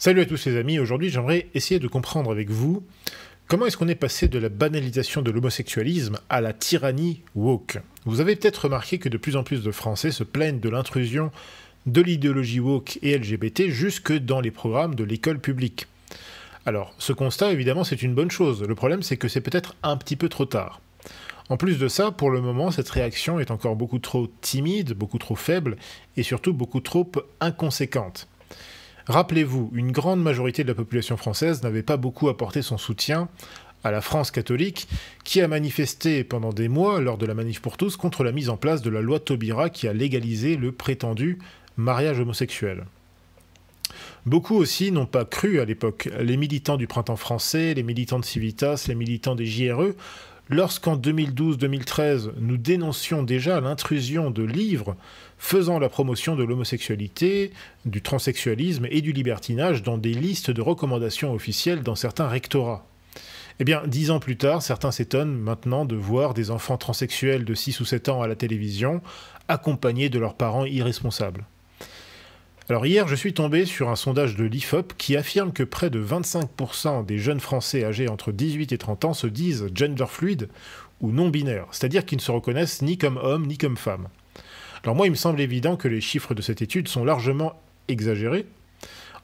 Salut à tous les amis, aujourd'hui j'aimerais essayer de comprendre avec vous comment est-ce qu'on est passé de la banalisation de l'homosexualisme à la tyrannie woke. Vous avez peut-être remarqué que de plus en plus de Français se plaignent de l'intrusion de l'idéologie woke et LGBT jusque dans les programmes de l'école publique. Alors, ce constat évidemment c'est une bonne chose, le problème c'est que c'est peut-être un petit peu trop tard. En plus de ça, pour le moment, cette réaction est encore beaucoup trop timide, beaucoup trop faible et surtout beaucoup trop inconséquente. Rappelez-vous, une grande majorité de la population française n'avait pas beaucoup apporté son soutien à la France catholique, qui a manifesté pendant des mois, lors de la Manif pour tous, contre la mise en place de la loi Taubira qui a légalisé le prétendu mariage homosexuel. Beaucoup aussi n'ont pas cru à l'époque. Les militants du Printemps français, les militants de Civitas, les militants des JRE, lorsqu'en 2012-2013, nous dénoncions déjà l'intrusion de livres faisant la promotion de l'homosexualité, du transsexualisme et du libertinage dans des listes de recommandations officielles dans certains rectorats. Eh bien, 10 ans plus tard, certains s'étonnent maintenant de voir des enfants transsexuels de 6 ou 7 ans à la télévision, accompagnés de leurs parents irresponsables. Alors hier, je suis tombé sur un sondage de l'IFOP qui affirme que près de 25% des jeunes Français âgés entre 18 et 30 ans se disent gender fluid ou non-binaires, c'est-à-dire qu'ils ne se reconnaissent ni comme hommes ni comme femmes. Alors moi, il me semble évident que les chiffres de cette étude sont largement exagérés.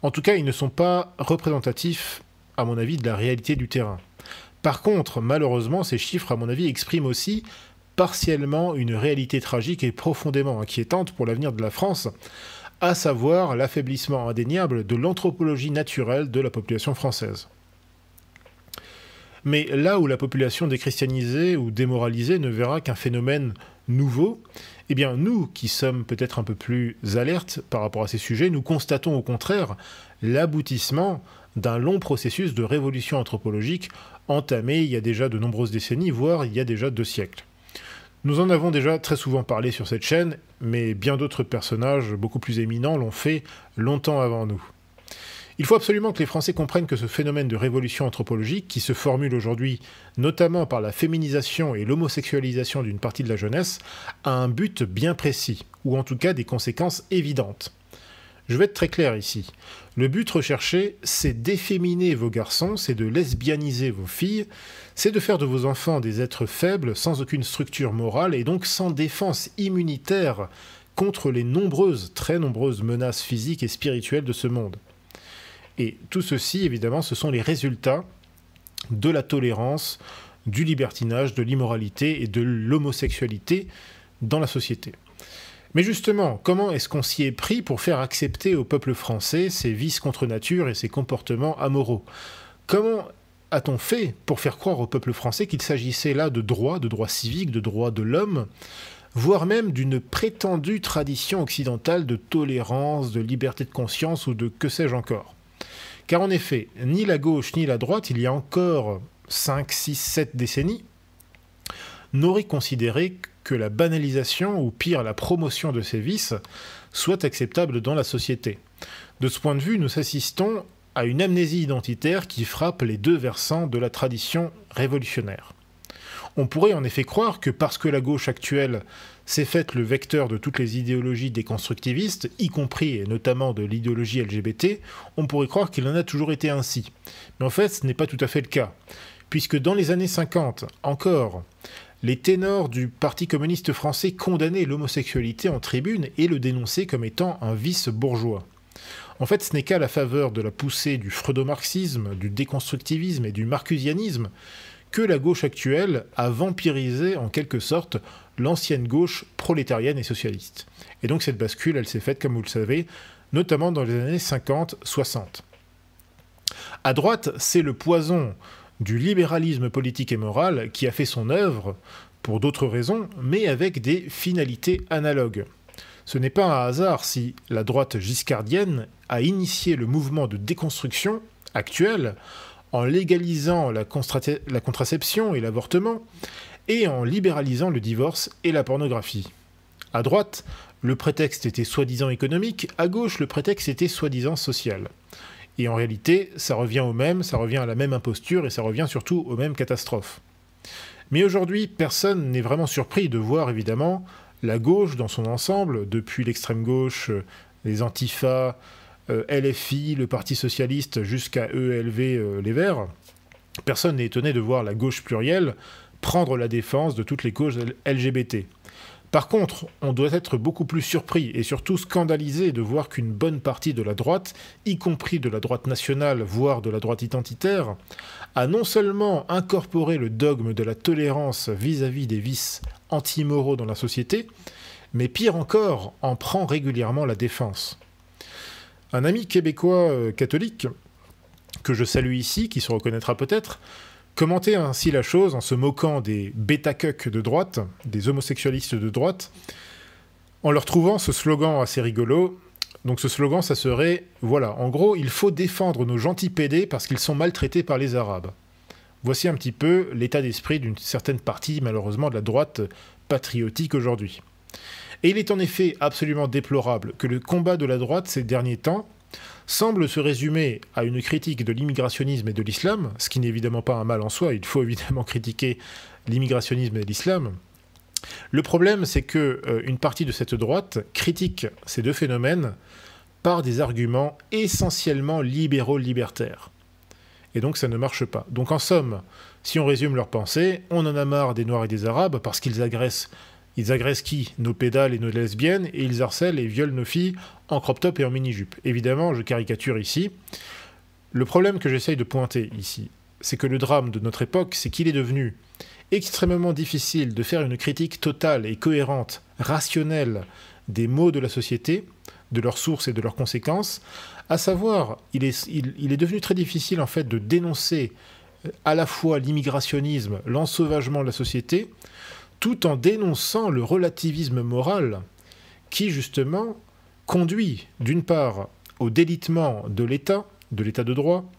En tout cas, ils ne sont pas représentatifs, à mon avis, de la réalité du terrain. Par contre, malheureusement, ces chiffres, à mon avis, expriment aussi partiellement une réalité tragique et profondément inquiétante pour l'avenir de la France, à savoir l'affaiblissement indéniable de l'anthropologie naturelle de la population française. Mais là où la population déchristianisée ou démoralisée ne verra qu'un phénomène nouveau, eh bien nous, qui sommes peut-être un peu plus alertes par rapport à ces sujets, nous constatons au contraire l'aboutissement d'un long processus de révolution anthropologique entamé il y a déjà de nombreuses décennies, voire il y a déjà 2 siècles. Nous en avons déjà très souvent parlé sur cette chaîne, mais bien d'autres personnages beaucoup plus éminents l'ont fait longtemps avant nous. Il faut absolument que les Français comprennent que ce phénomène de révolution anthropologique, qui se formule aujourd'hui notamment par la féminisation et l'homosexualisation d'une partie de la jeunesse, a un but bien précis, ou en tout cas des conséquences évidentes. Je vais être très clair ici. Le but recherché, c'est d'efféminer vos garçons, c'est de lesbianiser vos filles, c'est de faire de vos enfants des êtres faibles, sans aucune structure morale et donc sans défense immunitaire contre les nombreuses, très nombreuses menaces physiques et spirituelles de ce monde. Et tout ceci, évidemment, ce sont les résultats de la tolérance, du libertinage, de l'immoralité et de l'homosexualité dans la société. Mais justement, comment est-ce qu'on s'y est pris pour faire accepter au peuple français ces vices contre nature et ces comportements amoraux? Comment a-t-on fait pour faire croire au peuple français qu'il s'agissait là de droits civiques, de droits de l'homme, voire même d'une prétendue tradition occidentale de tolérance, de liberté de conscience ou de que sais-je encore? Car en effet, ni la gauche ni la droite, il y a encore 5, 6, 7 décennies, n'auraient considéré que la banalisation, ou pire la promotion de ces vices, soit acceptable dans la société. De ce point de vue, nous assistons à une amnésie identitaire qui frappe les deux versants de la tradition révolutionnaire. On pourrait en effet croire que parce que la gauche actuelle s'est faite le vecteur de toutes les idéologies déconstructivistes, y compris et notamment de l'idéologie LGBT, on pourrait croire qu'il en a toujours été ainsi. Mais en fait, ce n'est pas tout à fait le cas, puisque dans les années 50, encore, les ténors du Parti communiste français condamnaient l'homosexualité en tribune et le dénonçaient comme étant un vice bourgeois. En fait, ce n'est qu'à la faveur de la poussée du freudomarxisme, du déconstructivisme et du marcusianisme que la gauche actuelle a vampirisé en quelque sorte l'ancienne gauche prolétarienne et socialiste. Et donc cette bascule, elle s'est faite, comme vous le savez, notamment dans les années 50-60. À droite, c'est le poison du libéralisme politique et moral qui a fait son œuvre, pour d'autres raisons, mais avec des finalités analogues. Ce n'est pas un hasard si la droite giscardienne a initié le mouvement de déconstruction actuel en légalisant la contraception et l'avortement, et en libéralisant le divorce et la pornographie. À droite, le prétexte était soi-disant économique, à gauche, le prétexte était soi-disant social. Et en réalité, ça revient au même, ça revient à la même imposture, et ça revient surtout aux mêmes catastrophes. Mais aujourd'hui, personne n'est vraiment surpris de voir, évidemment, la gauche dans son ensemble, depuis l'extrême gauche, les antifas, LFI, le Parti Socialiste, jusqu'à ELV, les Verts, personne n'est étonné de voir la gauche plurielle prendre la défense de toutes les causes LGBT. Par contre, on doit être beaucoup plus surpris et surtout scandalisé de voir qu'une bonne partie de la droite, y compris de la droite nationale, voire de la droite identitaire, a non seulement incorporé le dogme de la tolérance vis-à-vis des vices antimoraux dans la société, mais pire encore, en prend régulièrement la défense. Un ami québécois catholique, que je salue ici, qui se reconnaîtra peut-être, commentait ainsi la chose en se moquant des bêta-cucks de droite, des homosexualistes de droite, en leur trouvant ce slogan assez rigolo. Donc ce slogan, ça serait, voilà, en gros, il faut défendre nos gentils pédés parce qu'ils sont maltraités par les Arabes. Voici un petit peu l'état d'esprit d'une certaine partie, malheureusement, de la droite patriotique aujourd'hui. Et il est en effet absolument déplorable que le combat de la droite ces derniers temps semble se résumer à une critique de l'immigrationnisme et de l'islam, ce qui n'est évidemment pas un mal en soi, il faut évidemment critiquer l'immigrationnisme et l'islam. Le problème, c'est qu'une partie de cette droite critique ces deux phénomènes par des arguments essentiellement libéraux-libertaires. Et donc ça ne marche pas. Donc en somme, si on résume leur pensée, on en a marre des Noirs et des Arabes parce qu'ils agressent. Ils agressent qui? Nos pédales et nos lesbiennes, et ils harcèlent et violent nos filles en crop top et en mini-jupe. Évidemment, je caricature ici. Le problème que j'essaye de pointer ici, c'est que le drame de notre époque, c'est qu'il est devenu extrêmement difficile de faire une critique totale et cohérente, rationnelle, des maux de la société, de leurs sources et de leurs conséquences. À savoir, il est devenu très difficile en fait de dénoncer à la fois l'immigrationnisme, l'ensauvagement de la société, tout en dénonçant le relativisme moral qui, justement, conduit, d'une part, au délitement de l'État de droit,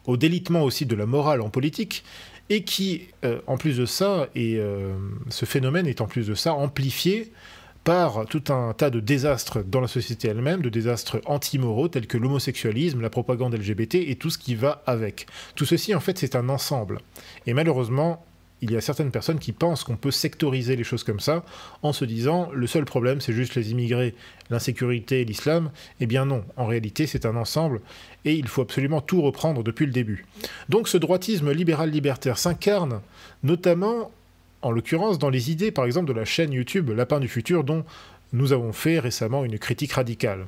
au délitement aussi de la morale en politique, et qui, en plus de ça, ce phénomène est en plus de ça amplifié par tout un tas de désastres dans la société elle-même, de désastres antimoraux tels que l'homosexualisme, la propagande LGBT et tout ce qui va avec. Tout ceci, en fait, c'est un ensemble. Et malheureusement, il y a certaines personnes qui pensent qu'on peut sectoriser les choses comme ça en se disant le seul problème c'est juste les immigrés, l'insécurité et l'islam. Eh bien non, en réalité c'est un ensemble et il faut absolument tout reprendre depuis le début. Donc ce droitisme libéral-libertaire s'incarne notamment, en l'occurrence, dans les idées par exemple de la chaîne YouTube Lapin du Futur dont nous avons fait récemment une critique radicale.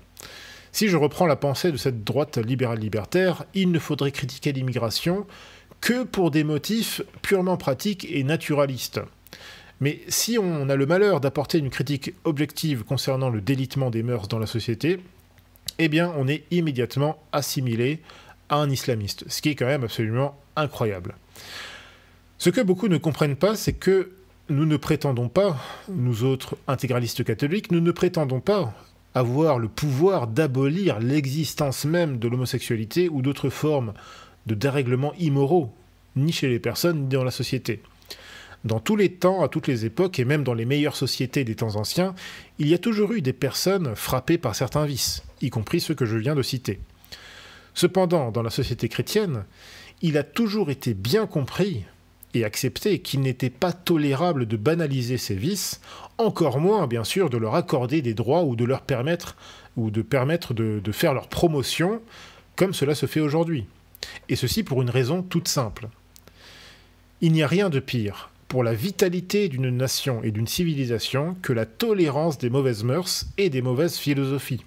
Si je reprends la pensée de cette droite libérale-libertaire, il ne faudrait critiquer l'immigration que pour des motifs purement pratiques et naturalistes. Mais si on a le malheur d'apporter une critique objective concernant le délitement des mœurs dans la société, eh bien on est immédiatement assimilé à un islamiste, ce qui est quand même absolument incroyable. Ce que beaucoup ne comprennent pas, c'est que nous ne prétendons pas, nous autres intégralistes catholiques, nous ne prétendons pas avoir le pouvoir d'abolir l'existence même de l'homosexualité ou d'autres formes de dérèglements immoraux, ni chez les personnes, ni dans la société. Dans tous les temps, à toutes les époques, et même dans les meilleures sociétés des temps anciens, il y a toujours eu des personnes frappées par certains vices, y compris ceux que je viens de citer. Cependant, dans la société chrétienne, il a toujours été bien compris et accepté qu'il n'était pas tolérable de banaliser ces vices, encore moins, bien sûr, de leur accorder des droits ou de leur permettre, de faire leur promotion, comme cela se fait aujourd'hui. Et ceci pour une raison toute simple. Il n'y a rien de pire pour la vitalité d'une nation et d'une civilisation que la tolérance des mauvaises mœurs et des mauvaises philosophies.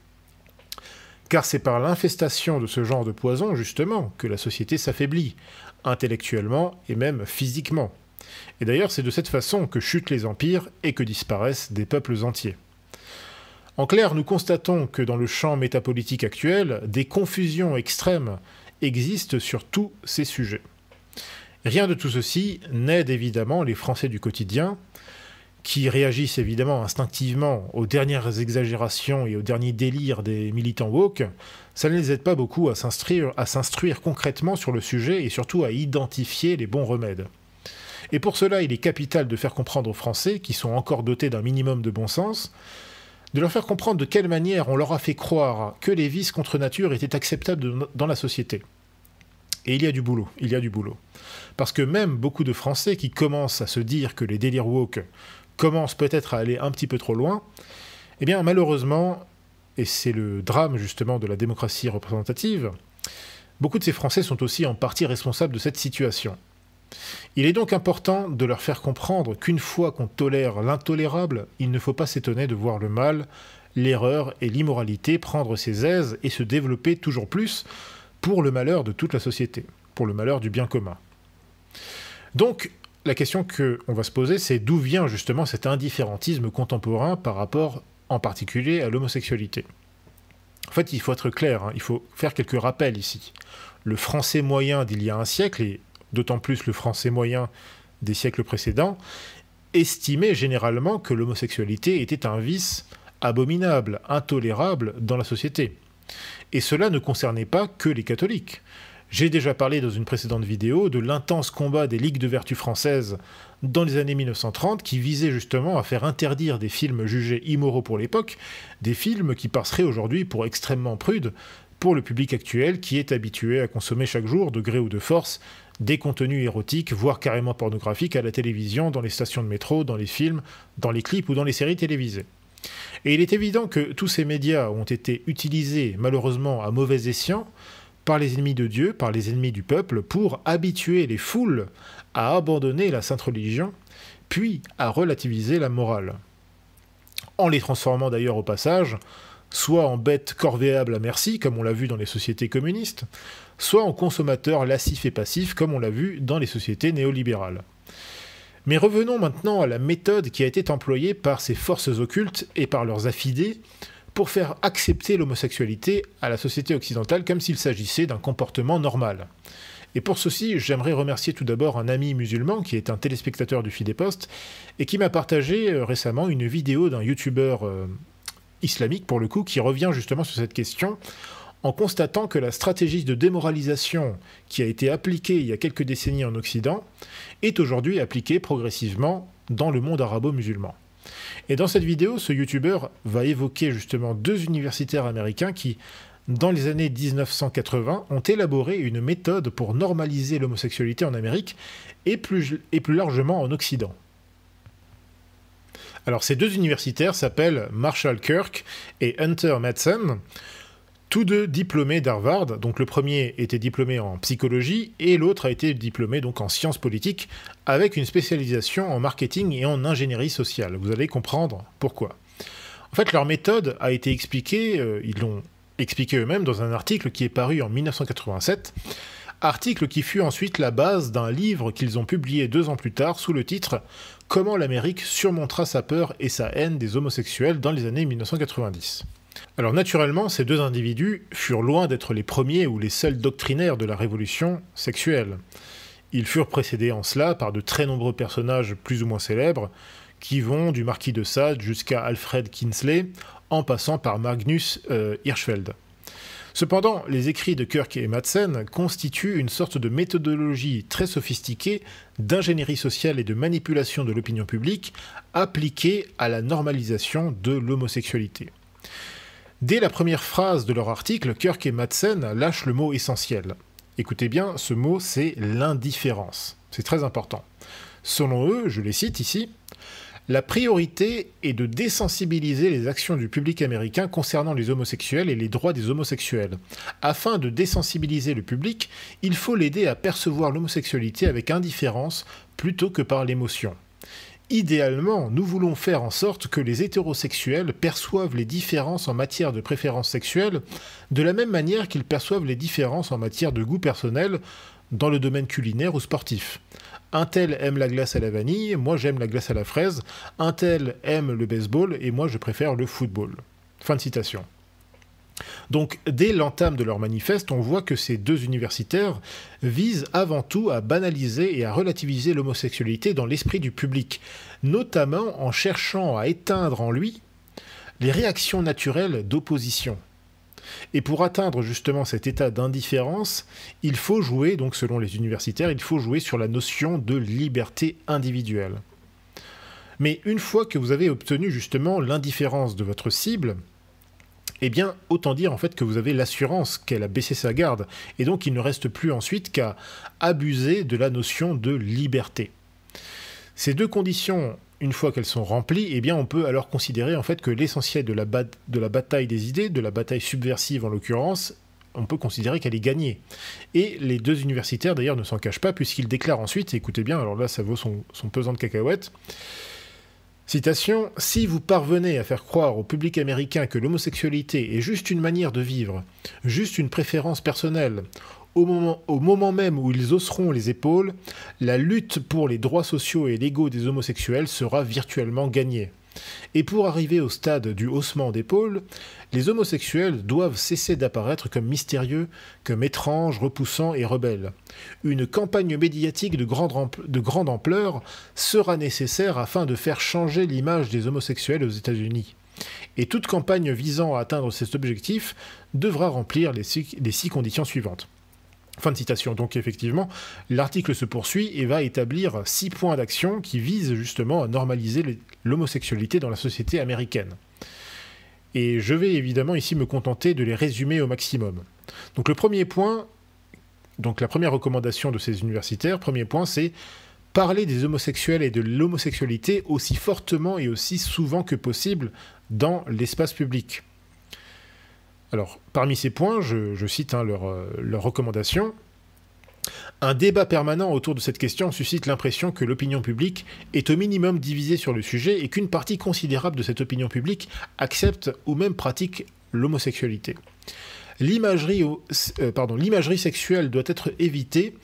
Car c'est par l'infestation de ce genre de poison, justement, que la société s'affaiblit, intellectuellement et même physiquement. Et d'ailleurs, c'est de cette façon que chutent les empires et que disparaissent des peuples entiers. En clair, nous constatons que dans le champ métapolitique actuel, des confusions extrêmes existent sur tous ces sujets. Rien de tout ceci n'aide évidemment les Français du quotidien, qui réagissent évidemment instinctivement aux dernières exagérations et aux derniers délires des militants woke. Ça ne les aide pas beaucoup à s'instruire concrètement sur le sujet et surtout à identifier les bons remèdes. Et pour cela, il est capital de faire comprendre aux Français, qui sont encore dotés d'un minimum de bon sens, de leur faire comprendre de quelle manière on leur a fait croire que les vices contre nature étaient acceptables dans la société. Et il y a du boulot, il y a du boulot. Parce que même beaucoup de Français qui commencent à se dire que les délires woke commencent peut-être à aller un petit peu trop loin, eh bien malheureusement, et c'est le drame justement de la démocratie représentative, beaucoup de ces Français sont aussi en partie responsables de cette situation. Il est donc important de leur faire comprendre qu'une fois qu'on tolère l'intolérable, il ne faut pas s'étonner de voir le mal, l'erreur et l'immoralité prendre ses aises et se développer toujours plus pour le malheur de toute la société, pour le malheur du bien commun. Donc, la question qu'on va se poser, c'est d'où vient justement cet indifférentisme contemporain par rapport en particulier à l'homosexualité. En fait, il faut être clair, il faut faire quelques rappels ici. Le français moyen d'il y a un siècle, et d'autant plus le français moyen des siècles précédents, estimait généralement que l'homosexualité était un vice abominable, intolérable dans la société. Et cela ne concernait pas que les catholiques. J'ai déjà parlé dans une précédente vidéo de l'intense combat des ligues de vertu françaises dans les années 1930 qui visait justement à faire interdire des films jugés immoraux pour l'époque, des films qui passeraient aujourd'hui pour extrêmement prudes pour le public actuel qui est habitué à consommer chaque jour, de gré ou de force, des contenus érotiques, voire carrément pornographiques à la télévision, dans les stations de métro, dans les films, dans les clips ou dans les séries télévisées. Et il est évident que tous ces médias ont été utilisés malheureusement à mauvais escient par les ennemis de Dieu, par les ennemis du peuple, pour habituer les foules à abandonner la sainte religion, puis à relativiser la morale. En les transformant d'ailleurs au passage, soit en bêtes corvéables à merci, comme on l'a vu dans les sociétés communistes, soit en consommateurs lascifs et passifs, comme on l'a vu dans les sociétés néolibérales. Mais revenons maintenant à la méthode qui a été employée par ces forces occultes et par leurs affidés pour faire accepter l'homosexualité à la société occidentale comme s'il s'agissait d'un comportement normal. Et pour ceci, j'aimerais remercier tout d'abord un ami musulman qui est un téléspectateur du Fidépost et qui m'a partagé récemment une vidéo d'un youtubeur islamique, pour le coup, qui revient justement sur cette question en constatant que la stratégie de démoralisation qui a été appliquée il y a quelques décennies en Occident est aujourd'hui appliquée progressivement dans le monde arabo-musulman. Et dans cette vidéo, ce youtubeur va évoquer justement deux universitaires américains qui, dans les années 1980, ont élaboré une méthode pour normaliser l'homosexualité en Amérique et plus largement en Occident. Alors ces deux universitaires s'appellent Marshall Kirk et Hunter Madsen, tous deux diplômés d'Harvard. Donc le premier était diplômé en psychologie et l'autre a été diplômé donc en sciences politiques avec une spécialisation en marketing et en ingénierie sociale. Vous allez comprendre pourquoi. En fait, leur méthode a été expliquée, ils l'ont expliqué eux-mêmes dans un article qui est paru en 1987, article qui fut ensuite la base d'un livre qu'ils ont publié 2 ans plus tard sous le titre « Comment l'Amérique surmontera sa peur et sa haine des homosexuels dans les années 1990 ». Alors naturellement, ces deux individus furent loin d'être les premiers ou les seuls doctrinaires de la révolution sexuelle. Ils furent précédés en cela par de très nombreux personnages plus ou moins célèbres, qui vont du marquis de Sade jusqu'à Alfred Kinsley, en passant par Magnus Hirschfeld. Cependant, les écrits de Kirk et Madsen constituent une sorte de méthodologie très sophistiquée d'ingénierie sociale et de manipulation de l'opinion publique appliquée à la normalisation de l'homosexualité. Dès la première phrase de leur article, Kirk et Madsen lâchent le mot essentiel. Écoutez bien, ce mot, c'est l'indifférence. C'est très important. Selon eux, je les cite ici, « La priorité est de désensibiliser les actions du public américain concernant les homosexuels et les droits des homosexuels. Afin de désensibiliser le public, il faut l'aider à percevoir l'homosexualité avec indifférence plutôt que par l'émotion. Idéalement, nous voulons faire en sorte que les hétérosexuels perçoivent les différences en matière de préférence sexuelle de la même manière qu'ils perçoivent les différences en matière de goût personnel dans le domaine culinaire ou sportif. Un tel aime la glace à la vanille, moi j'aime la glace à la fraise, un tel aime le baseball et moi je préfère le football. » Fin de citation. Donc, dès l'entame de leur manifeste, on voit que ces deux universitaires visent avant tout à banaliser et à relativiser l'homosexualité dans l'esprit du public, notamment en cherchant à éteindre en lui les réactions naturelles d'opposition. Et pour atteindre justement cet état d'indifférence, il faut jouer, donc selon les universitaires, il faut jouer sur la notion de liberté individuelle. Mais une fois que vous avez obtenu justement l'indifférence de votre cible, eh bien, autant dire en fait que vous avez l'assurance qu'elle a baissé sa garde, et donc il ne reste plus ensuite qu'à abuser de la notion de liberté. Ces deux conditions une fois qu'elles sont remplies, eh bien on peut alors considérer en fait que l'essentiel de la bataille des idées, de la bataille subversive en l'occurrence, on peut considérer qu'elle est gagnée. Et les deux universitaires d'ailleurs ne s'en cachent pas, puisqu'ils déclarent ensuite, écoutez bien, alors là ça vaut son pesant de cacahuètes, citation, « Si vous parvenez à faire croire au public américain que l'homosexualité est juste une manière de vivre, juste une préférence personnelle, au moment même où ils hausseront les épaules, la lutte pour les droits sociaux et légaux des homosexuels sera virtuellement gagnée. Et pour arriver au stade du haussement d'épaule, les homosexuels doivent cesser d'apparaître comme mystérieux, comme étranges, repoussants et rebelles. Une campagne médiatique de grande ampleur sera nécessaire afin de faire changer l'image des homosexuels aux États-Unis. Et toute campagne visant à atteindre cet objectif devra remplir les 6 conditions suivantes. » Fin de citation. Donc effectivement, l'article se poursuit et va établir 6 points d'action qui visent justement à normaliser l'homosexualité dans la société américaine. Et je vais évidemment ici me contenter de les résumer au maximum. Donc le premier point, donc la première recommandation de ces universitaires, premier point, c'est parler des homosexuels et de l'homosexualité aussi fortement et aussi souvent que possible dans l'espace public. Alors, parmi ces points, je cite leurs recommandations. Un débat permanent autour de cette question suscite l'impression que l'opinion publique est au minimum divisée sur le sujet et qu'une partie considérable de cette opinion publique accepte ou même pratique l'homosexualité. L'imagerie sexuelle doit être évitée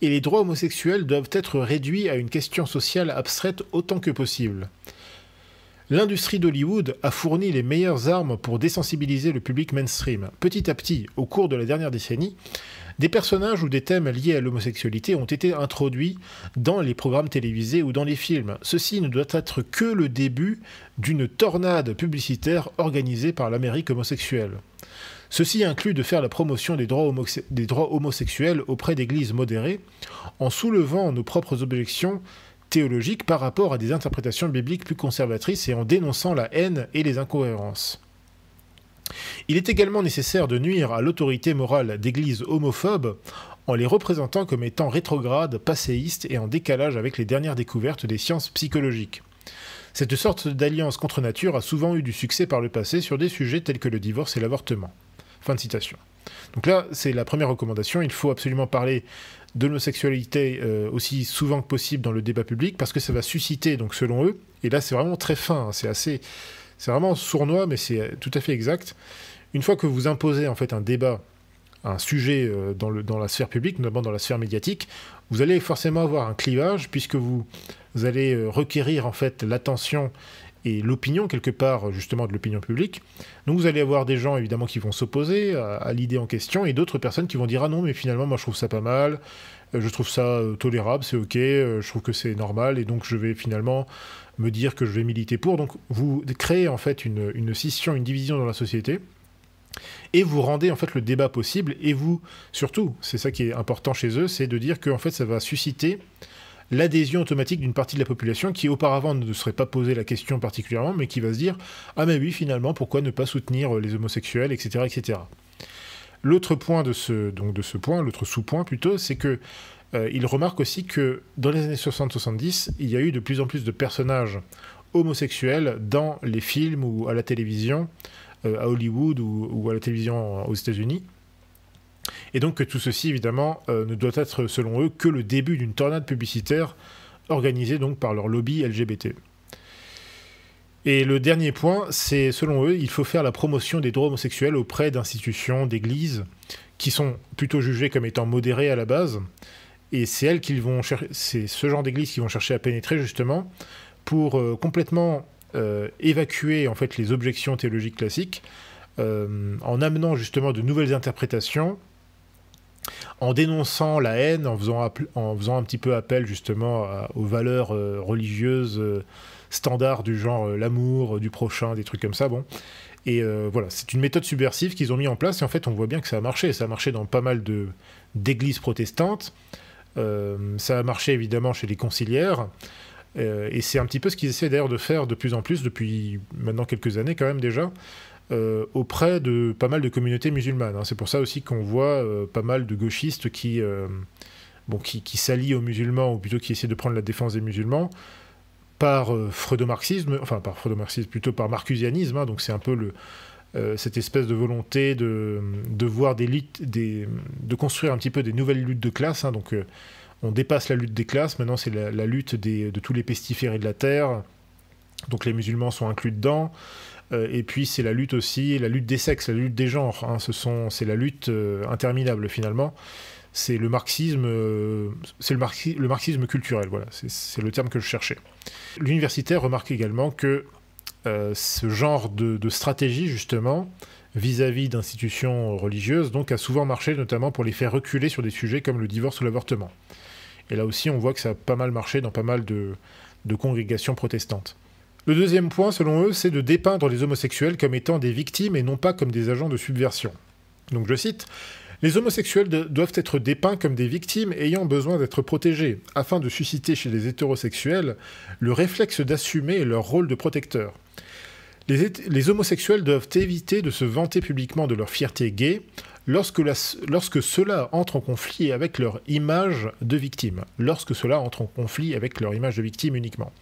et les droits homosexuels doivent être réduits à une question sociale abstraite autant que possible. L'industrie d'Hollywood a fourni les meilleures armes pour désensibiliser le public mainstream. Petit à petit, au cours de la dernière décennie, des personnages ou des thèmes liés à l'homosexualité ont été introduits dans les programmes télévisés ou dans les films. Ceci ne doit être que le début d'une tornade publicitaire organisée par l'Amérique homosexuelle. Ceci inclut de faire la promotion des droits homosexuels auprès d'églises modérées, en soulevant nos propres objections théologiques par rapport à des interprétations bibliques plus conservatrices et en dénonçant la haine et les incohérences. Il est également nécessaire de nuire à l'autorité morale d'églises homophobes en les représentant comme étant rétrogrades, passéistes et en décalage avec les dernières découvertes des sciences psychologiques. Cette sorte d'alliance contre nature a souvent eu du succès par le passé sur des sujets tels que le divorce et l'avortement. Fin de citation. Donc là, c'est la première recommandation. Il faut absolument parler de l'homosexualité aussi souvent que possible dans le débat public parce que ça va susciter, donc selon eux, et là c'est vraiment très fin, hein, c'est vraiment sournois, mais c'est tout à fait exact. Une fois que vous imposez en fait un débat, un sujet dans la sphère publique, notamment dans la sphère médiatique, vous allez forcément avoir un clivage puisque vous allez requérir en fait l'attention et l'opinion, quelque part, justement, de l'opinion publique. Donc vous allez avoir des gens, évidemment, qui vont s'opposer à l'idée en question, et d'autres personnes qui vont dire « Ah non, mais finalement, moi, je trouve ça pas mal, je trouve ça tolérable, c'est ok, je trouve que c'est normal, et donc je vais finalement me dire que je vais militer pour. » Donc vous créez, en fait, une scission, une division dans la société, et vous rendez, en fait, le débat possible, et vous, surtout, c'est ça qui est important chez eux, c'est de dire que, en fait, ça va susciter l'adhésion automatique d'une partie de la population qui auparavant ne serait pas posé la question particulièrement, mais qui va se dire « Ah mais oui, finalement, pourquoi ne pas soutenir les homosexuels, etc. etc. » L'autre point l'autre sous-point plutôt, c'est que il remarque aussi que dans les années 60-70, il y a eu de plus en plus de personnages homosexuels dans les films ou à la télévision, à Hollywood ou à la télévision aux États-Unis. Et donc que tout ceci, évidemment, ne doit être, selon eux, que le début d'une tornade publicitaire organisée donc par leur lobby LGBT. Et le dernier point, c'est, selon eux, il faut faire la promotion des droits homosexuels auprès d'institutions, d'églises, qui sont plutôt jugées comme étant modérées à la base. Et c'est ce genre d'églises qui vont chercher à pénétrer, justement, pour complètement évacuer, en fait, les objections théologiques classiques, en amenant, justement, de nouvelles interprétations, en dénonçant la haine, en faisant un petit peu appel justement aux valeurs religieuses standards du genre l'amour du prochain, des trucs comme ça. Bon. Et voilà, c'est une méthode subversive qu'ils ont mis en place et en fait on voit bien que ça a marché. Ça a marché dans pas mal d'églises protestantes, ça a marché évidemment chez les conciliaires et c'est un petit peu ce qu'ils essaient d'ailleurs de faire de plus en plus depuis maintenant quelques années quand même déjà. Auprès de pas mal de communautés musulmanes. Hein. C'est pour ça aussi qu'on voit pas mal de gauchistes qui s'allient aux musulmans, ou plutôt qui essaient de prendre la défense des musulmans, par freudomarxisme, enfin par freudomarxisme, plutôt par marcusianisme, hein, donc c'est un peu cette espèce de volonté de voir des luttes, de construire un petit peu des nouvelles luttes de classe, hein, donc on dépasse la lutte des classes, maintenant c'est la lutte de tous les pestiférés de la terre, donc les musulmans sont inclus dedans, et puis c'est la lutte aussi, la lutte des sexes, la lutte des genres, hein, c'est la lutte interminable finalement. C'est le marxisme, le marxisme culturel, voilà, c'est le terme que je cherchais. L'universitaire remarque également que ce genre de stratégie, justement, vis-à-vis d'institutions religieuses, donc, a souvent marché, notamment pour les faire reculer sur des sujets comme le divorce ou l'avortement. Et là aussi, on voit que ça a pas mal marché dans pas mal de congrégations protestantes. Le deuxième point, selon eux, c'est de dépeindre les homosexuels comme étant des victimes et non pas comme des agents de subversion. Donc je cite, « Les homosexuels doivent être dépeints comme des victimes ayant besoin d'être protégés, afin de susciter chez les hétérosexuels le réflexe d'assumer leur rôle de protecteur. Les homosexuels doivent éviter de se vanter publiquement de leur fierté gay lorsque cela entre en conflit avec leur image de victime. Lorsque cela entre en conflit avec leur image de victime uniquement.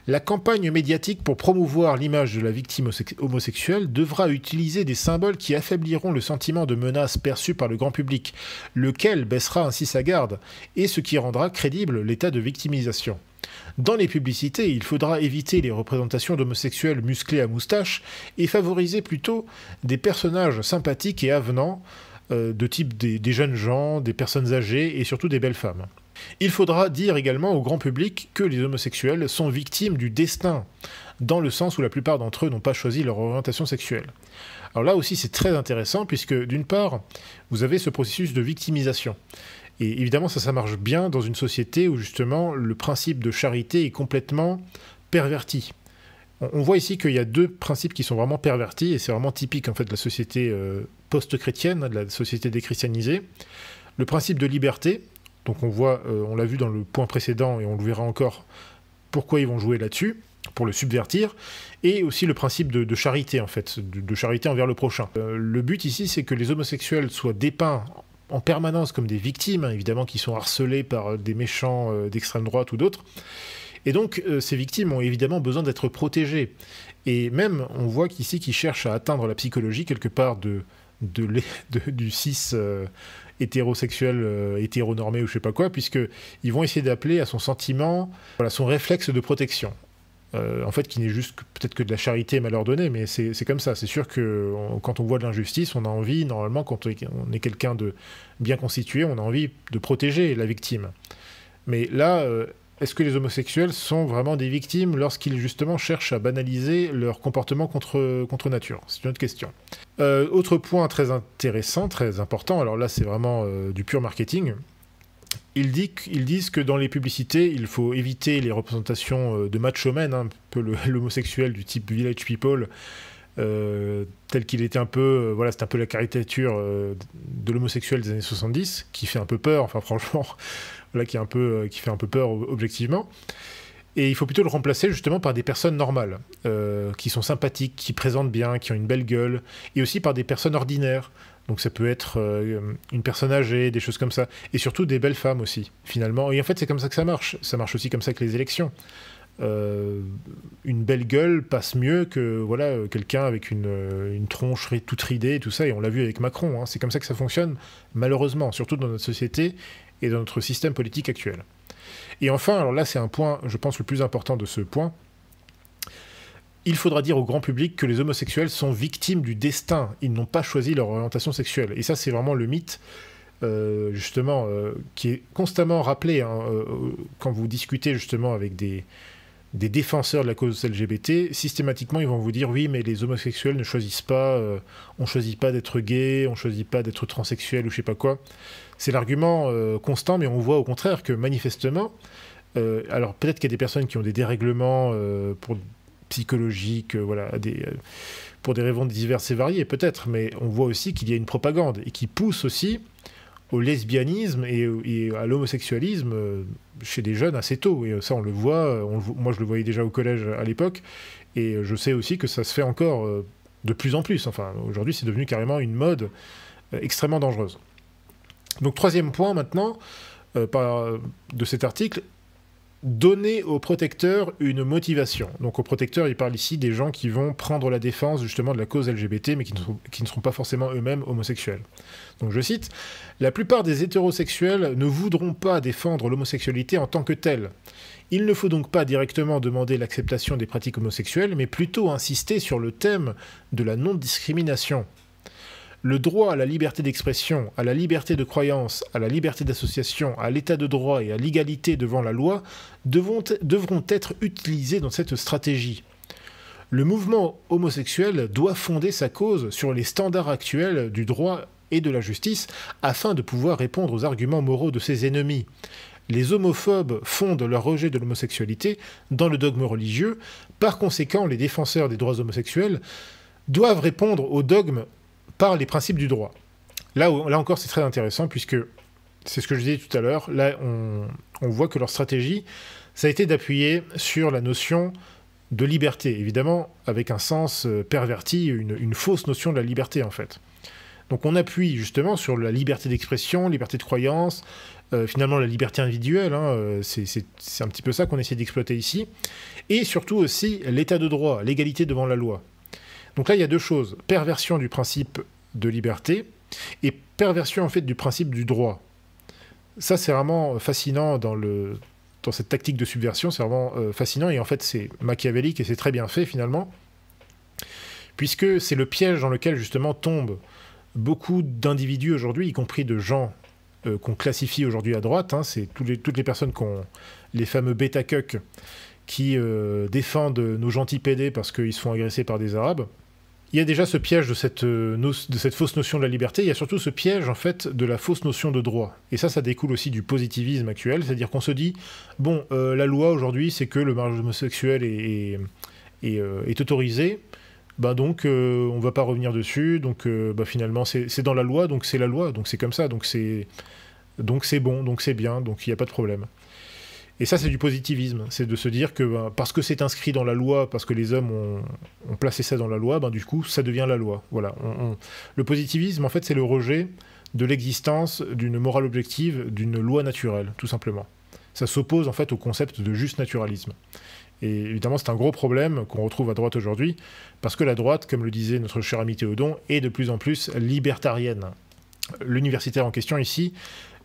La campagne médiatique pour promouvoir l'image de la victime homosexuelle devra utiliser des symboles qui affaibliront le sentiment de menace perçu par le grand public, lequel baissera ainsi sa garde, et ce qui rendra crédible l'état de victimisation. Dans les publicités, il faudra éviter les représentations d'homosexuels musclés à moustache et favoriser plutôt des personnages sympathiques et avenants, de type des jeunes gens, des personnes âgées et surtout des belles femmes. Il faudra dire également au grand public que les homosexuels sont victimes du destin, dans le sens où la plupart d'entre eux n'ont pas choisi leur orientation sexuelle. Alors là aussi c'est très intéressant puisque d'une part, vous avez ce processus de victimisation. Et évidemment ça marche bien dans une société où justement le principe de charité est complètement perverti. On voit ici qu'il y a deux principes qui sont vraiment pervertis et c'est vraiment typique en fait de la société post-chrétienne, de la société déchristianisée. Le principe de liberté. Donc on voit, on l'a vu dans le point précédent et on le verra encore pourquoi ils vont jouer là-dessus, pour le subvertir, et aussi le principe de charité en fait, de charité envers le prochain. Le but ici c'est que les homosexuels soient dépeints en permanence comme des victimes, hein, évidemment qui sont harcelés par des méchants d'extrême droite ou d'autres, et donc ces victimes ont évidemment besoin d'être protégées. Et même on voit qu'ici qu'ils cherchent à atteindre la psychologie quelque part du cis hétérosexuel, hétéronormé ou je sais pas quoi, puisqu'ils vont essayer d'appeler à son sentiment, voilà, son réflexe de protection. En fait, qui n'est juste peut-être que de la charité mal ordonnée, mais c'est comme ça. C'est sûr que quand on voit de l'injustice, on a envie, normalement, quand on est quelqu'un de bien constitué, on a envie de protéger la victime. Mais là, est-ce que les homosexuels sont vraiment des victimes lorsqu'ils justement cherchent à banaliser leur comportement contre nature? C'est une autre question. Autre point très intéressant, très important, alors là c'est vraiment du pur marketing, ils disent que dans les publicités, il faut éviter les représentations de macho men, hein, un peu l'homosexuel du type Village People, tel qu'il était un peu, voilà, c'est un peu la caricature de l'homosexuel des années 70, qui fait un peu peur, enfin franchement, voilà, qui fait un peu peur objectivement. Et il faut plutôt le remplacer justement par des personnes normales, qui sont sympathiques, qui présentent bien, qui ont une belle gueule, et aussi par des personnes ordinaires. Donc ça peut être une personne âgée, des choses comme ça, et surtout des belles femmes aussi, finalement. Et en fait, c'est comme ça que ça marche. Ça marche aussi comme ça que les élections. Une belle gueule passe mieux que voilà, quelqu'un avec une tronche toute ridée et tout ça, et on l'a vu avec Macron, hein. C'est comme ça que ça fonctionne, malheureusement, surtout dans notre société et dans notre système politique actuel. Et enfin, alors là c'est un point, je pense, le plus important de ce point, il faudra dire au grand public que les homosexuels sont victimes du destin, ils n'ont pas choisi leur orientation sexuelle. Et ça c'est vraiment le mythe, justement, qui est constamment rappelé, hein, quand vous discutez justement avec des défenseurs de la cause LGBT, systématiquement ils vont vous dire oui mais les homosexuels ne choisissent pas, on choisit pas d'être gay, on choisit pas d'être transsexuel ou je sais pas quoi. C'est l'argument constant, mais on voit au contraire que manifestement, alors peut-être qu'il y a des personnes qui ont des dérèglements psychologiques, voilà, pour des raisons diverses et variées peut-être, mais on voit aussi qu'il y a une propagande et qui pousse aussi au lesbianisme et à l'homosexualisme chez des jeunes assez tôt. Et ça, on le voit. Moi, je le voyais déjà au collège à l'époque. Et je sais aussi que ça se fait encore de plus en plus. Enfin, aujourd'hui, c'est devenu carrément une mode extrêmement dangereuse. Donc, troisième point maintenant de cet article, donner aux protecteurs une motivation. Donc aux protecteurs, il parle ici des gens qui vont prendre la défense justement de la cause LGBT, mais qui ne seront pas forcément eux-mêmes homosexuels. Donc je cite, « La plupart des hétérosexuels ne voudront pas défendre l'homosexualité en tant que telle. Il ne faut donc pas directement demander l'acceptation des pratiques homosexuelles, mais plutôt insister sur le thème de la non-discrimination. Le droit à la liberté d'expression, à la liberté de croyance, à la liberté d'association, à l'état de droit et à l'égalité devant la loi devront être utilisés dans cette stratégie. Le mouvement homosexuel doit fonder sa cause sur les standards actuels du droit et de la justice afin de pouvoir répondre aux arguments moraux de ses ennemis. Les homophobes fondent leur rejet de l'homosexualité dans le dogme religieux. Par conséquent, les défenseurs des droits homosexuels doivent répondre au dogme par les principes du droit. » Là encore, c'est très intéressant, puisque c'est ce que je disais tout à l'heure. Là, on voit que leur stratégie, ça a été d'appuyer sur la notion de liberté, évidemment, avec un sens perverti, une fausse notion de la liberté, en fait. Donc on appuie justement sur la liberté d'expression, liberté de croyance, finalement la liberté individuelle, hein, c'est un petit peu ça qu'on essaie d'exploiter ici, et surtout aussi l'état de droit, l'égalité devant la loi. Donc là, il y a deux choses. Perversion du principe de liberté et perversion, en fait, du principe du droit. Ça, c'est vraiment fascinant dans cette tactique de subversion. C'est vraiment fascinant. Et en fait, c'est machiavélique et c'est très bien fait, finalement. Puisque c'est le piège dans lequel, justement, tombent beaucoup d'individus aujourd'hui, y compris de gens qu'on classifie aujourd'hui à droite. Hein, c'est toutes les personnes qui ont les fameux bêta-cucks qui défendent nos gentils PD parce qu'ils se font agresser par des Arabes. Il y a déjà ce piège de cette fausse notion de la liberté, il y a surtout ce piège en fait de la fausse notion de droit. Et ça découle aussi du positivisme actuel, c'est-à-dire qu'on se dit, bon, la loi aujourd'hui c'est que le mariage homosexuel est autorisé, bah donc on va pas revenir dessus, donc bah finalement c'est dans la loi, donc c'est la loi, donc c'est comme ça, donc c'est bon, donc c'est bien, donc il n'y a pas de problème. Et ça, c'est du positivisme. C'est de se dire que parce que c'est inscrit dans la loi, parce que les hommes ont placé ça dans la loi, du coup, ça devient la loi. Voilà. Le positivisme, en fait, c'est le rejet de l'existence d'une morale objective, d'une loi naturelle, tout simplement. Ça s'oppose, en fait, au concept de juste naturalisme. Et évidemment, c'est un gros problème qu'on retrouve à droite aujourd'hui, parce que la droite, comme le disait notre cher ami Théodon, est de plus en plus libertarienne. L'universitaire en question, ici,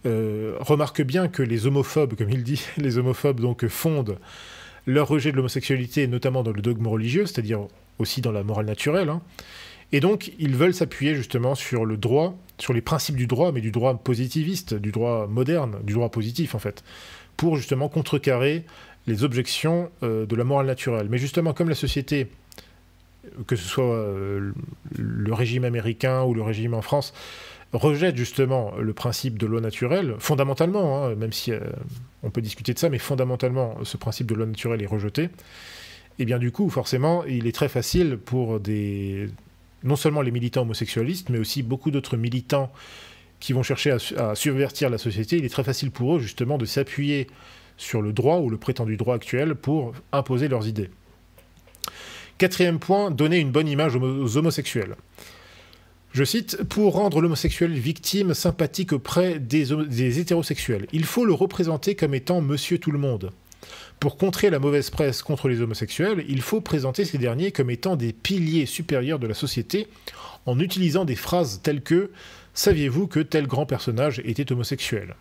remarque bien que les homophobes, comme il dit, les homophobes donc fondent leur rejet de l'homosexualité, notamment dans le dogme religieux, c'est-à-dire aussi dans la morale naturelle, hein. Et donc ils veulent s'appuyer justement sur le droit, sur les principes du droit, mais du droit positiviste, du droit moderne, du droit positif en fait, pour justement contrecarrer les objections de la morale naturelle. Mais justement, comme la société, que ce soit le régime américain ou le régime en France, rejette justement le principe de loi naturelle, fondamentalement, hein, même si on peut discuter de ça, mais fondamentalement, ce principe de loi naturelle est rejeté, et bien du coup, forcément, il est très facile pour non seulement les militants homosexualistes, mais aussi beaucoup d'autres militants qui vont chercher à subvertir la société, il est très facile pour eux, justement, de s'appuyer sur le droit ou le prétendu droit actuel pour imposer leurs idées. Quatrième point, donner une bonne image aux homosexuels. Je cite, « Pour rendre l'homosexuel victime sympathique auprès des hétérosexuels, il faut le représenter comme étant monsieur tout le monde. Pour contrer la mauvaise presse contre les homosexuels, il faut présenter ces derniers comme étant des piliers supérieurs de la société en utilisant des phrases telles que « Saviez-vous que tel grand personnage était homosexuel ?»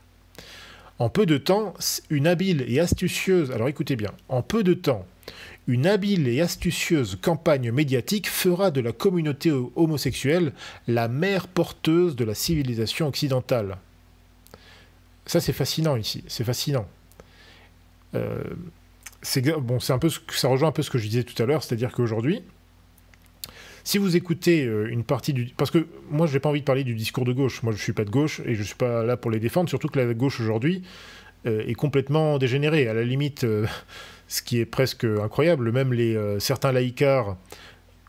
En peu de temps, une habile et astucieuse... Alors écoutez bien, en peu de temps, une habile et astucieuse campagne médiatique fera de la communauté homosexuelle la mère porteuse de la civilisation occidentale. Ça, c'est fascinant ici, c'est fascinant. C'est un peu ça rejoint un peu ce que je disais tout à l'heure, c'est-à-dire qu'aujourd'hui, si vous écoutez une partie du... Parce que moi, je n'ai pas envie de parler du discours de gauche. Moi, je ne suis pas de gauche et je ne suis pas là pour les défendre, surtout que la gauche aujourd'hui est complètement dégénérée. À la limite... ce qui est presque incroyable, même certains laïcards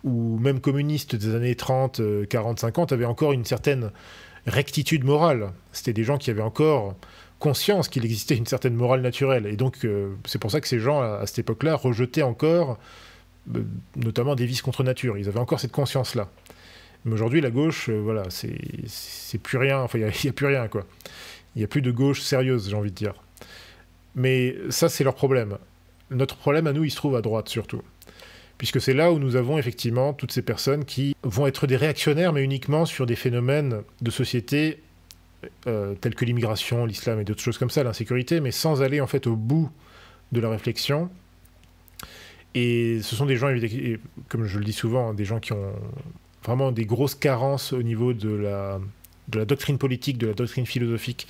ou même communistes des années 30, 40, 50 avaient encore une certaine rectitude morale. C'était des gens qui avaient encore conscience qu'il existait une certaine morale naturelle. Et donc, c'est pour ça que ces gens, à cette époque-là, rejetaient encore, notamment des vices contre nature. Ils avaient encore cette conscience-là. Mais aujourd'hui, la gauche, voilà, c'est plus rien. Enfin, il n'y a plus rien, quoi. Il n'y a plus de gauche sérieuse, j'ai envie de dire. Mais ça, c'est leur problème. Notre problème à nous, il se trouve à droite surtout. Puisque c'est là où nous avons effectivement toutes ces personnes qui vont être des réactionnaires, mais uniquement sur des phénomènes de société tels que l'immigration, l'islam et d'autres choses comme ça, l'insécurité, mais sans aller en fait au bout de la réflexion. Et ce sont des gens, comme je le dis souvent, des gens qui ont vraiment des grosses carences au niveau de la doctrine politique, de la doctrine philosophique.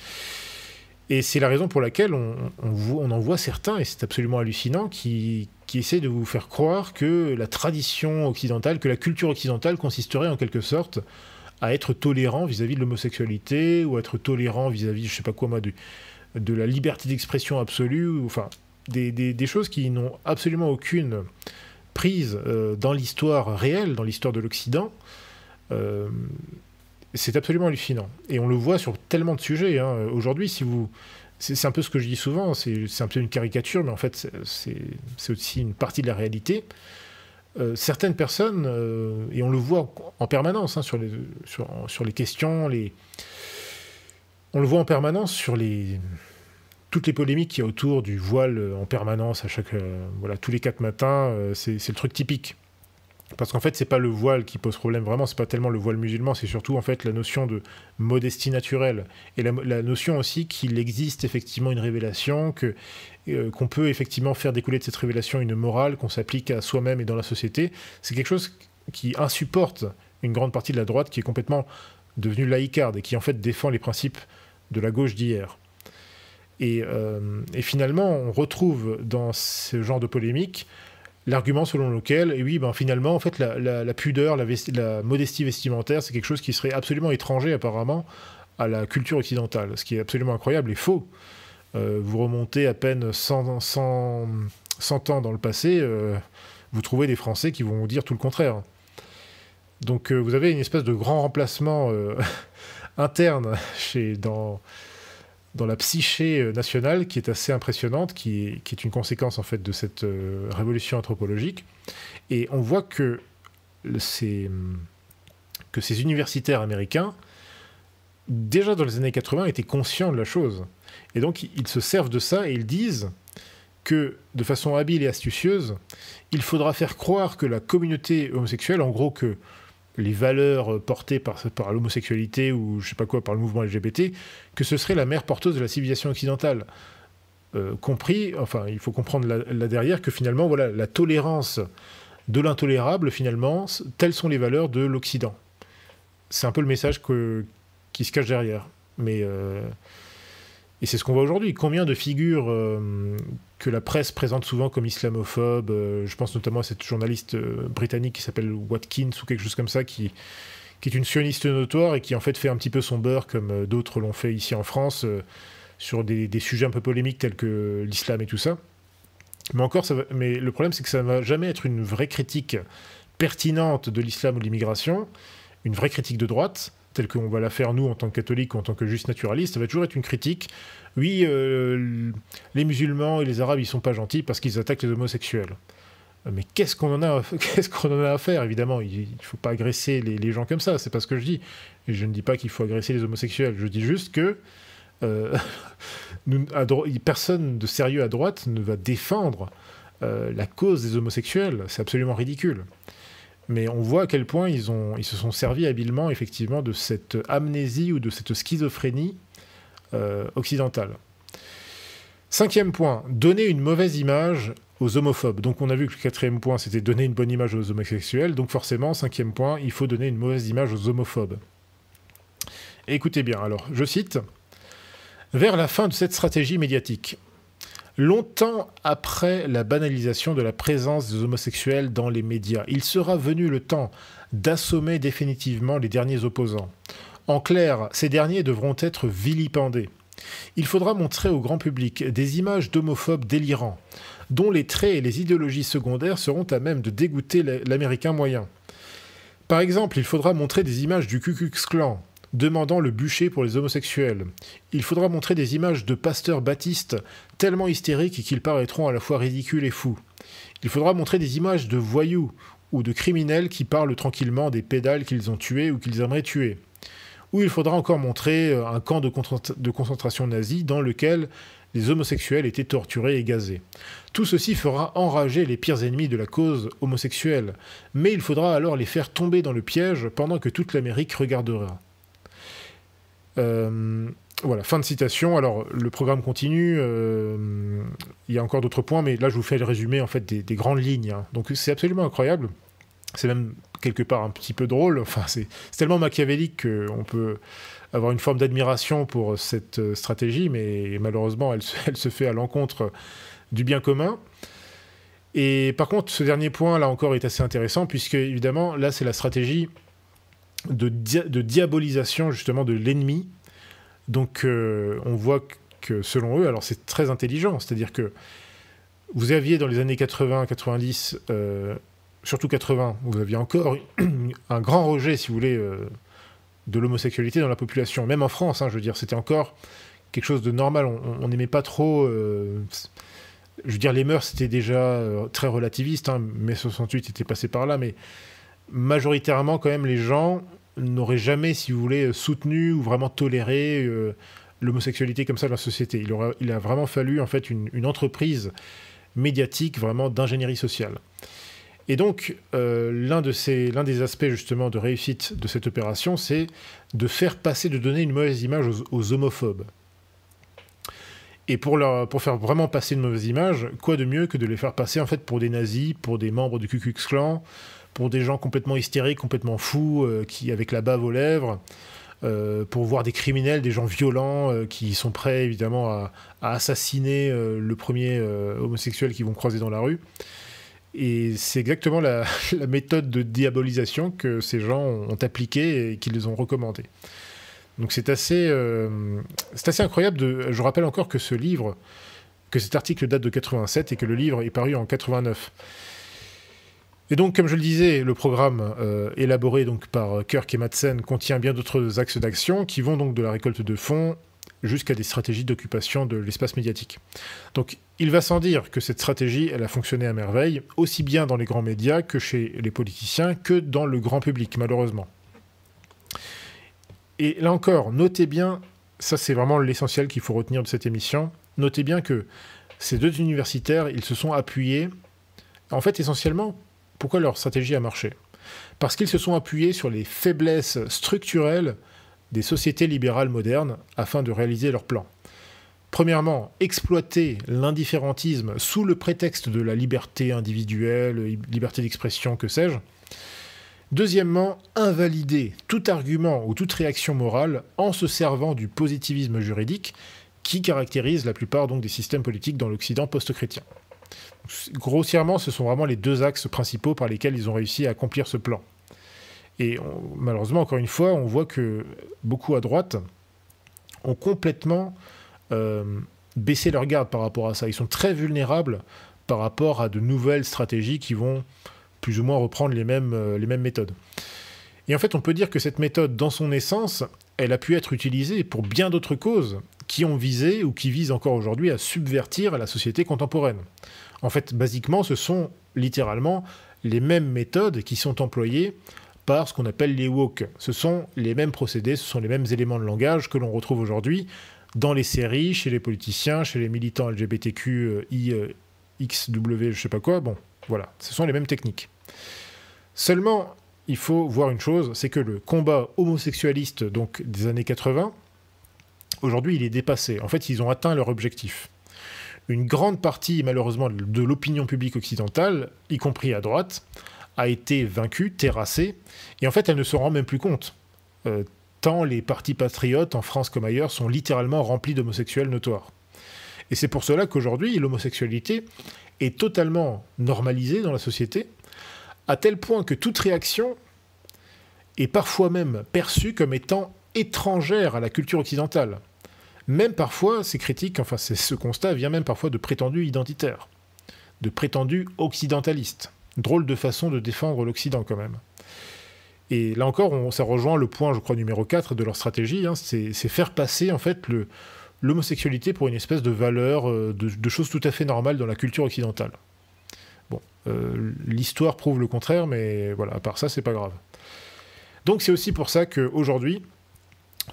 Et c'est la raison pour laquelle on en voit certains, et c'est absolument hallucinant, qui essaient de vous faire croire que la tradition occidentale, que la culture occidentale consisterait en quelque sorte à être tolérant vis-à-vis de l'homosexualité, ou à être tolérant vis-à-vis, je sais pas quoi moi, de la liberté d'expression absolue, ou, enfin, des choses qui n'ont absolument aucune prise dans l'histoire réelle, dans l'histoire de l'Occident. C'est absolument hallucinant. Et on le voit sur tellement de sujets. Hein. Aujourd'hui, c'est un peu ce que je dis souvent, c'est un peu une caricature, mais en fait, c'est aussi une partie de la réalité. Certaines personnes, et on le voit en permanence hein, sur les questions, on le voit en permanence sur toutes les polémiques qu'il y a autour du voile en permanence, tous les 4 matins, c'est le truc typique. Parce qu'en fait, c'est pas le voile qui pose problème vraiment, c'est pas tellement le voile musulman, c'est surtout en fait la notion de modestie naturelle et la notion aussi qu'il existe effectivement une révélation, qu'on peut effectivement faire découler de cette révélation une morale qu'on s'applique à soi-même et dans la société. C'est quelque chose qui insupporte une grande partie de la droite qui est complètement devenue laïcarde et qui en fait défend les principes de la gauche d'hier. Et finalement, on retrouve dans ce genre de polémique l'argument selon lequel, et oui, ben finalement, en fait, la pudeur, la modestie vestimentaire, c'est quelque chose qui serait absolument étranger, apparemment, à la culture occidentale, ce qui est absolument incroyable et faux. Vous remontez à peine 100 ans dans le passé, vous trouvez des Français qui vont vous dire tout le contraire. Donc vous avez une espèce de grand remplacement interne dans la psyché nationale qui est assez impressionnante, qui est une conséquence en fait de cette révolution anthropologique. Et on voit que ces universitaires américains, déjà dans les années 80, étaient conscients de la chose. Et donc ils se servent de ça et ils disent que, de façon habile et astucieuse, il faudra faire croire que la communauté homosexuelle, en gros que les valeurs portées par l'homosexualité ou je sais pas quoi, par le mouvement LGBT, que ce serait la mère porteuse de la civilisation occidentale. Enfin, il faut comprendre là derrière que finalement, voilà, la tolérance de l'intolérable, finalement, telles sont les valeurs de l'Occident. C'est un peu le message qui se cache derrière. Et c'est ce qu'on voit aujourd'hui. Combien de figures que la presse présente souvent comme islamophobes, je pense notamment à cette journaliste britannique qui s'appelle Watkins ou quelque chose comme ça, qui est une sioniste notoire et qui en fait fait un petit peu son beurre comme d'autres l'ont fait ici en France sur des sujets un peu polémiques tels que l'islam et tout ça. Mais le problème, c'est que ça ne va jamais être une vraie critique pertinente de l'islam ou de l'immigration, une vraie critique de droite, telle qu'on va la faire nous en tant que catholiques ou en tant que juste naturalistes. Ça va toujours être une critique. Oui, les musulmans et les arabes, ils sont pas gentils parce qu'ils attaquent les homosexuels. Mais qu'est-ce qu'on en a à faire, évidemment. Il ne faut pas agresser les gens comme ça, c'est pas ce que je dis. Et je ne dis pas qu'il faut agresser les homosexuels, je dis juste que personne de sérieux à droite ne va défendre la cause des homosexuels. C'est absolument ridicule. Mais on voit à quel point ils se sont servis habilement, effectivement, de cette amnésie ou de cette schizophrénie occidentale. 5e point, donner une mauvaise image aux homophobes. Donc on a vu que le 4e point, c'était donner une bonne image aux homosexuels. Donc forcément, 5e point, il faut donner une mauvaise image aux homophobes. Et écoutez bien, alors, je cite, « Vers la fin de cette stratégie médiatique, longtemps après la banalisation de la présence des homosexuels dans les médias, il sera venu le temps d'assommer définitivement les derniers opposants. En clair, ces derniers devront être vilipendés. Il faudra montrer au grand public des images d'homophobes délirants, dont les traits et les idéologies secondaires seront à même de dégoûter l'Américain moyen. Par exemple, il faudra montrer des images du Ku Klux Klan, demandant le bûcher pour les homosexuels. Il faudra montrer des images de pasteurs baptistes tellement hystériques qu'ils paraîtront à la fois ridicules et fous. Il faudra montrer des images de voyous ou de criminels qui parlent tranquillement des pédales qu'ils ont tués ou qu'ils aimeraient tuer. où il faudra encore montrer un camp de concentration nazi dans lequel les homosexuels étaient torturés et gazés. Tout ceci fera enrager les pires ennemis de la cause homosexuelle, mais il faudra alors les faire tomber dans le piège pendant que toute l'Amérique regardera. Voilà, fin de citation. Alors, le programme continue. Il y a encore d'autres points, mais là, je vous fais le résumé en fait, des grandes lignes. Hein. Donc, c'est absolument incroyable. C'est même quelque part un petit peu drôle. Enfin, c'est tellement machiavélique qu'on peut avoir une forme d'admiration pour cette stratégie, mais malheureusement, elle se fait à l'encontre du bien commun. Et par contre, ce dernier point, là encore, est assez intéressant, puisque, évidemment, là, c'est la stratégie de diabolisation, justement, de l'ennemi. Donc, on voit que, selon eux, alors c'est très intelligent, c'est-à-dire que vous aviez dans les années 80, 90, surtout 80, vous aviez encore un grand rejet, si vous voulez, de l'homosexualité dans la population. Même en France, hein, je veux dire, c'était encore quelque chose de normal. On n'aimait pas trop... je veux dire, les mœurs, c'était déjà très relativiste. Hein, mai 68 était passé par là, mais majoritairement, quand même, les gens n'aurait jamais, si vous voulez, soutenu ou vraiment toléré l'homosexualité comme ça dans la société. Il a vraiment fallu, en fait, une entreprise médiatique, vraiment, d'ingénierie sociale. Et donc, l'un des aspects, justement, de réussite de cette opération, c'est de donner une mauvaise image aux homophobes. Et pour faire vraiment passer une mauvaise image, quoi de mieux que de les faire passer, en fait, pour des nazis, pour des membres du Ku Klux Klan, pour des gens complètement hystériques, complètement fous, qui avec la bave aux lèvres, pour voir des criminels, des gens violents, qui sont prêts évidemment à assassiner le premier homosexuel qu'ils vont croiser dans la rue. Et c'est exactement la méthode de diabolisation que ces gens ont appliquée et qu'ils ont recommandée. Donc c'est assez incroyable. Je rappelle encore que cet article date de 87 et que le livre est paru en 89. Et donc, comme je le disais, le programme élaboré donc, par Kirk et Madsen contient bien d'autres axes d'action qui vont donc de la récolte de fonds jusqu'à des stratégies d'occupation de l'espace médiatique. Donc, il va sans dire que cette stratégie, elle a fonctionné à merveille, aussi bien dans les grands médias que chez les politiciens, que dans le grand public, malheureusement. Et là encore, notez bien, ça c'est vraiment l'essentiel qu'il faut retenir de cette émission, notez bien que ces deux universitaires, ils se sont appuyés, en fait essentiellement, pourquoi leur stratégie a marché? Parce qu'ils se sont appuyés sur les faiblesses structurelles des sociétés libérales modernes afin de réaliser leur plan. Premièrement, exploiter l'indifférentisme sous le prétexte de la liberté individuelle, liberté d'expression, que sais-je. Deuxièmement, invalider tout argument ou toute réaction morale en se servant du positivisme juridique qui caractérise la plupart donc, des systèmes politiques dans l'Occident post-chrétien. Grossièrement, ce sont vraiment les deux axes principaux par lesquels ils ont réussi à accomplir ce plan. Et malheureusement, encore une fois, on voit que beaucoup à droite ont complètement baissé leur garde par rapport à ça. Ils sont très vulnérables par rapport à de nouvelles stratégies qui vont plus ou moins reprendre les mêmes méthodes. Et en fait, on peut dire que cette méthode, dans son essence, elle a pu être utilisée pour bien d'autres causes qui ont visé ou qui visent encore aujourd'hui à subvertir la société contemporaine. En fait, basiquement, ce sont littéralement les mêmes méthodes qui sont employées par ce qu'on appelle les woke. Ce sont les mêmes procédés, ce sont les mêmes éléments de langage que l'on retrouve aujourd'hui dans les séries, chez les politiciens, chez les militants LGBTQ, XW, je sais pas quoi. Bon, voilà, ce sont les mêmes techniques. Seulement, il faut voir une chose, c'est que le combat homosexualiste donc, des années 80, aujourd'hui, il est dépassé. En fait, ils ont atteint leur objectif. Une grande partie, malheureusement, de l'opinion publique occidentale, y compris à droite, a été vaincue, terrassée, et en fait, elle ne se rend même plus compte. Tant les partis patriotes, en France comme ailleurs, sont littéralement remplis d'homosexuels notoires. Et c'est pour cela qu'aujourd'hui, l'homosexualité est totalement normalisée dans la société, à tel point que toute réaction est parfois même perçue comme étant étrangère à la culture occidentale. Même parfois, ces critiques, enfin ce constat vient même parfois de prétendus identitaires, de prétendus occidentalistes. Drôle de façon de défendre l'Occident quand même. Et là encore, ça rejoint le point, je crois, numéro 4 de leur stratégie, hein, c'est faire passer en fait l'homosexualité pour une espèce de valeur, de choses tout à fait normales dans la culture occidentale. Bon, l'histoire prouve le contraire, mais voilà, à part ça, c'est pas grave. Donc c'est aussi pour ça qu'aujourd'hui,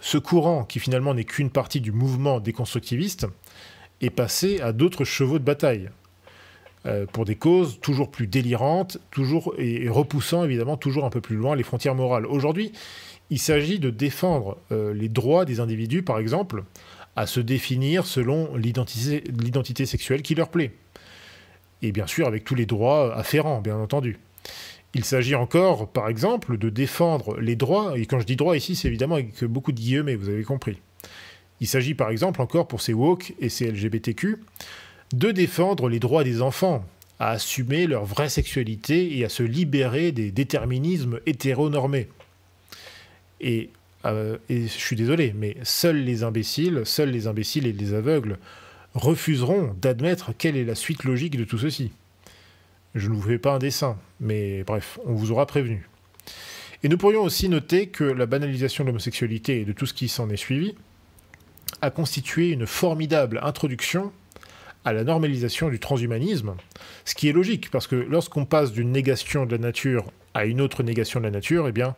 Ce courant, qui finalement n'est qu'une partie du mouvement déconstructiviste, est passé à d'autres chevaux de bataille, pour des causes toujours plus délirantes, et repoussant évidemment toujours un peu plus loin les frontières morales. Aujourd'hui, il s'agit de défendre les droits des individus, par exemple, à se définir selon l'identité sexuelle qui leur plaît. Et bien sûr, avec tous les droits afférents, bien entendu. Il s'agit encore, par exemple, de défendre les droits, et quand je dis droits ici, c'est évidemment avec beaucoup de guillemets, vous avez compris. Il s'agit par exemple encore pour ces woke et ces LGBTQ, de défendre les droits des enfants à assumer leur vraie sexualité et à se libérer des déterminismes hétéronormés. Et je suis désolé, mais seuls les imbéciles et les aveugles refuseront d'admettre quelle est la suite logique de tout ceci. Je ne vous fais pas un dessin, mais bref, on vous aura prévenu. Et nous pourrions aussi noter que la banalisation de l'homosexualité et de tout ce qui s'en est suivi a constitué une formidable introduction à la normalisation du transhumanisme, ce qui est logique, parce que lorsqu'on passe d'une négation de la nature à une autre négation de la nature, eh bien,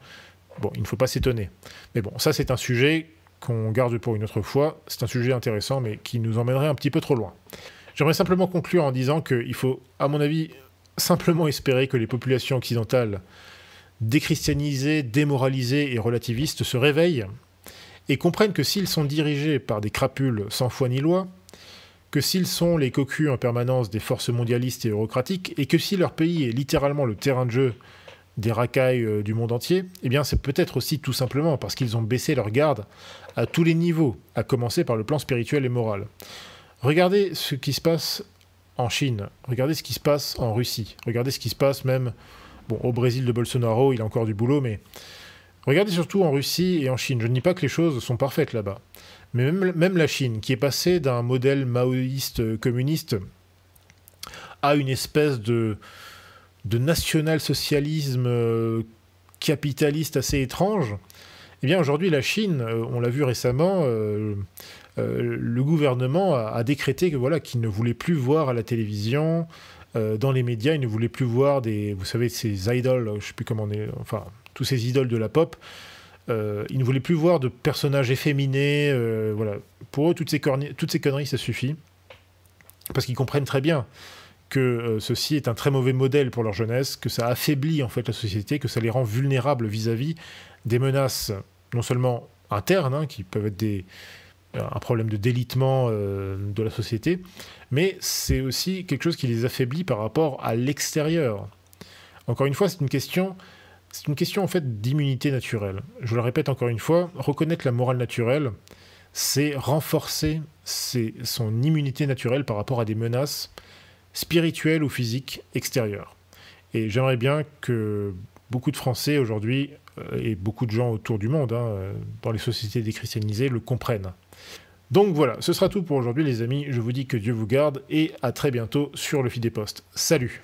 bon, il ne faut pas s'étonner. Mais bon, ça c'est un sujet qu'on garde pour une autre fois, c'est un sujet intéressant, mais qui nous emmènerait un petit peu trop loin. J'aimerais simplement conclure en disant qu'il faut, à mon avis, simplement espérer que les populations occidentales déchristianisées, démoralisées et relativistes se réveillent et comprennent que s'ils sont dirigés par des crapules sans foi ni loi, que s'ils sont les cocus en permanence des forces mondialistes et eurocratiques, et que si leur pays est littéralement le terrain de jeu des racailles du monde entier, eh bien c'est peut-être aussi tout simplement parce qu'ils ont baissé leur garde à tous les niveaux, à commencer par le plan spirituel et moral. Regardez ce qui se passe en Chine, regardez ce qui se passe en Russie, regardez ce qui se passe même, bon, au Brésil de Bolsonaro, il a encore du boulot, mais regardez surtout en Russie et en Chine. Je ne dis pas que les choses sont parfaites là-bas, mais même la Chine, qui est passée d'un modèle maoïste communiste à une espèce de national-socialisme capitaliste assez étrange, eh bien aujourd'hui la Chine, on l'a vu récemment, le gouvernement a décrété que voilà, qu'il ne voulait plus voir à la télévision, dans les médias, il ne voulait plus voir vous savez, ces idoles, je ne sais plus comment on est, enfin, tous ces idoles de la pop, il ne voulait plus voir de personnages efféminés, voilà. Pour eux, toutes ces conneries, ça suffit, parce qu'ils comprennent très bien que ceci est un très mauvais modèle pour leur jeunesse, que ça affaiblit en fait la société, que ça les rend vulnérables vis-à-vis des menaces non seulement internes, hein, qui peuvent être un problème de délitement de la société, mais c'est aussi quelque chose qui les affaiblit par rapport à l'extérieur. Encore une fois, c'est une question en fait d'immunité naturelle. Je le répète encore une fois, reconnaître la morale naturelle, c'est renforcer son immunité naturelle par rapport à des menaces spirituelles ou physiques extérieures. Et j'aimerais bien que beaucoup de Français aujourd'hui, et beaucoup de gens autour du monde, hein, dans les sociétés déchristianisées, le comprennent. Donc voilà, ce sera tout pour aujourd'hui les amis, je vous dis que Dieu vous garde, et à très bientôt sur le Fil des Postes. Salut!